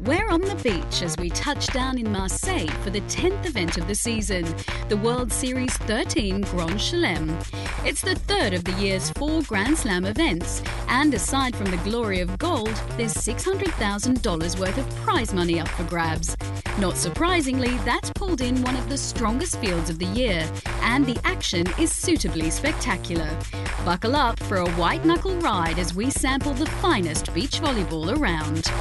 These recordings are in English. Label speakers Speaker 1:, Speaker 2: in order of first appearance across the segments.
Speaker 1: We're on the beach as we touch down in Marseille for the 10th event of the season, the World Series 13 Grand Chelem. It's the third of the year's 4 Grand Slam events, and aside from the glory of gold, there's $600,000 worth of prize money up for grabs. Not surprisingly, that's pulled in one of the strongest fields of the year, and the action is suitably spectacular. Buckle up for a white-knuckle ride as we sample the finest beach volleyball around.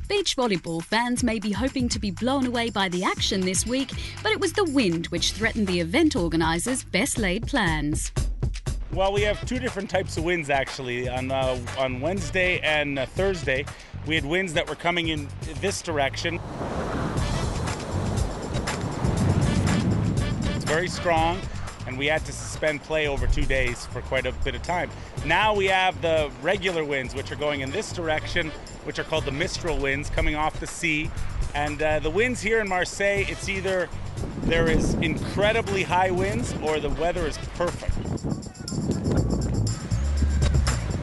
Speaker 1: Beach volleyball fans may be hoping to be blown away by the action this week, but it was the wind which threatened the event organisers' best-laid plans.
Speaker 2: Well, we have 2 different types of winds actually. On Wednesday and Thursday, we had winds that were coming in this direction. It's very strong, and we had to suspend play over 2 days for quite a bit of time. Now we have the regular winds, which are going in this direction, which are called the Mistral winds, coming off the sea. And the winds here in Marseille, it's either there is incredibly high winds or the weather is perfect.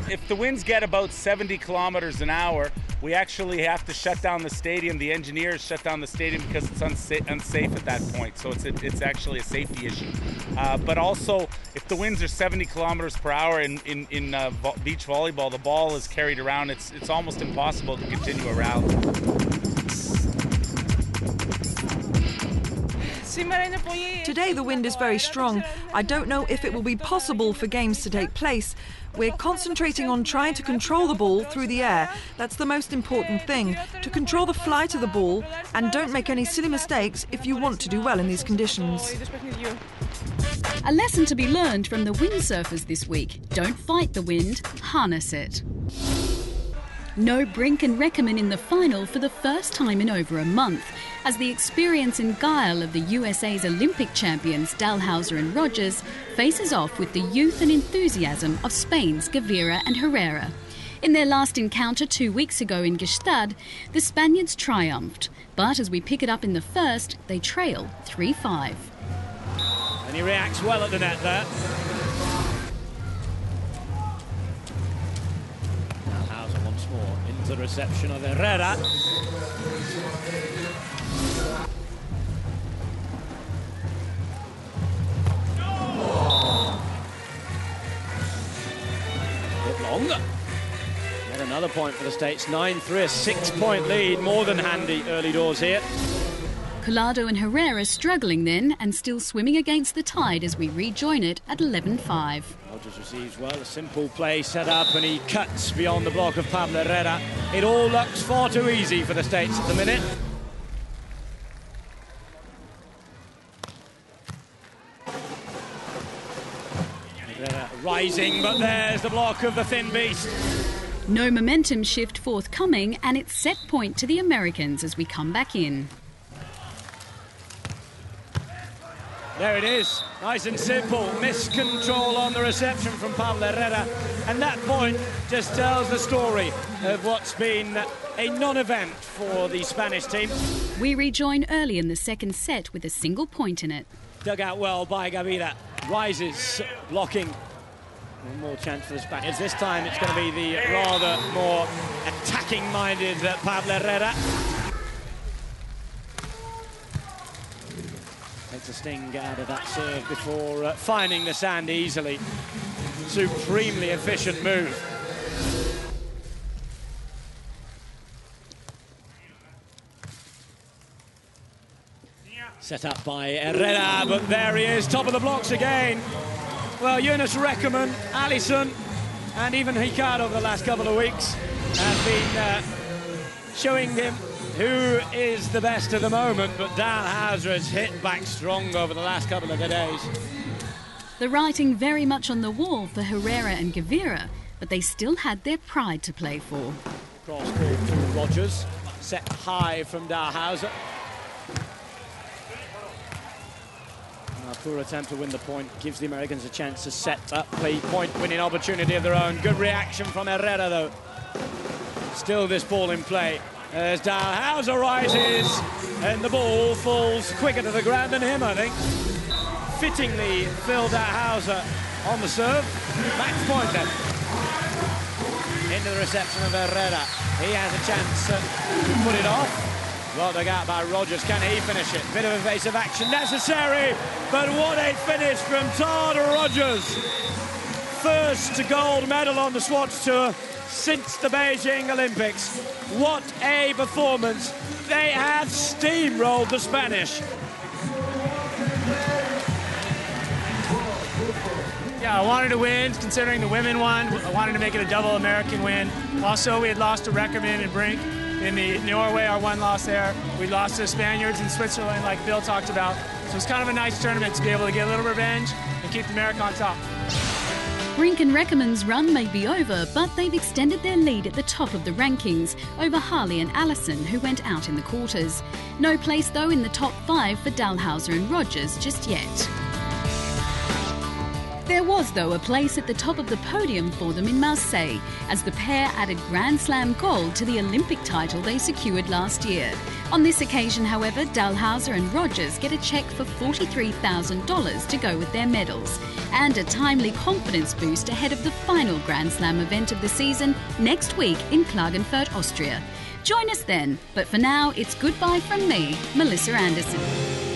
Speaker 2: If the winds get about 70 kilometers an hour, we actually have to shut down the stadium. The engineers shut down the stadium because it's unsafe at that point. So it's actually a safety issue. But also, if the winds are 70 kilometers per hour in beach volleyball, the ball is carried around. It's almost impossible to continue a rally.
Speaker 3: Today the wind is very strong. I don't know if it will be possible for games to take place. We're concentrating on trying to control the ball through the air. That's the most important thing, to control the flight of the ball, and don't make any silly mistakes if you want to do well in these conditions.
Speaker 1: A lesson to be learned from the windsurfers this week. Don't fight the wind, harness it. No Brink and Reckerman in the final for the first time in over a month, as the experience and guile of the USA's Olympic champions Dalhausser and Rogers faces off with the youth and enthusiasm of Spain's Gavira and Herrera. In their last encounter 2 weeks ago in Gstaad, the Spaniards triumphed, but as we pick it up in the first, they trail 3-5.
Speaker 4: And he reacts well at the net there. Dalhausser once more into the reception of Herrera. Longer. Yet another point for the States. 9-3, a 6-point lead. More than handy early doors here.
Speaker 1: Collado and Herrera struggling then and still swimming against the tide as we rejoin it at 11-5.
Speaker 4: Rogers receives well, a simple play set up, and he cuts beyond the block of Pablo Herrera. It all looks far too easy for the States at the minute. Rising, but there's the block of the thin beast.
Speaker 1: No momentum shift forthcoming, and it's set point to the Americans as we come back in.
Speaker 4: There it is, nice and simple. Miscontrol on the reception from Pablo Herrera, and that point just tells the story of what's been a non-event for the Spanish team.
Speaker 1: We rejoin early in the second set with a single point in it.
Speaker 4: Dug out well by Gavira. Rises, blocking. One more chance for the Spaniards. This time it's going to be the rather more attacking-minded Pablo Herrera. Takes a sting out of that serve before finding the sand easily. Supremely efficient move. Set up by Herrera, but there he is, top of the blocks again. Well, Jonas Reckerman, Alisson, and even Ricardo over the last couple of weeks have been showing him who is the best at the moment, but Dalhausser has hit back strong over the last couple of days.
Speaker 1: The writing very much on the wall for Herrera and Gavira, but they still had their pride to play for.
Speaker 4: Cross ball to Rogers, set high from Dalhausser. A poor attempt to win the point gives the Americans a chance to set up a point-winning opportunity of their own. Good reaction from Herrera, though. Still this ball in play. As Dalhausser rises, and the ball falls quicker to the ground than him, I think. Fittingly, Phil Dalhausser on the serve. Match point then. Into the reception of Herrera. He has a chance to put it off. Well dug out by Rogers. Can he finish it? Bit of evasive action necessary, but what a finish from Todd Rogers. First gold medal on the Swatch Tour since the Beijing Olympics. What a performance. They have steamrolled the Spanish.
Speaker 5: Yeah, I wanted to win, considering the women won. I wanted to make it a double American win. Also, we had lost to Reckerman and Brink in the Norway, our one loss there. We lost to the Spaniards in Switzerland, like Bill talked about. So it's kind of a nice tournament to be able to get a little revenge and keep America on top.
Speaker 1: Brink and Reckerman's run may be over, but they've extended their lead at the top of the rankings over Harley and Allison, who went out in the quarters. No place, though, in the top 5 for Dalhouser and Rogers just yet. There was, though, a place at the top of the podium for them in Marseille, as the pair added Grand Slam gold to the Olympic title they secured last year. On this occasion, however, Dalhouser and Rogers get a cheque for $43,000 to go with their medals, and a timely confidence boost ahead of the final Grand Slam event of the season next week in Klagenfurt, Austria. Join us then, but for now, it's goodbye from me, Melissa Anderson.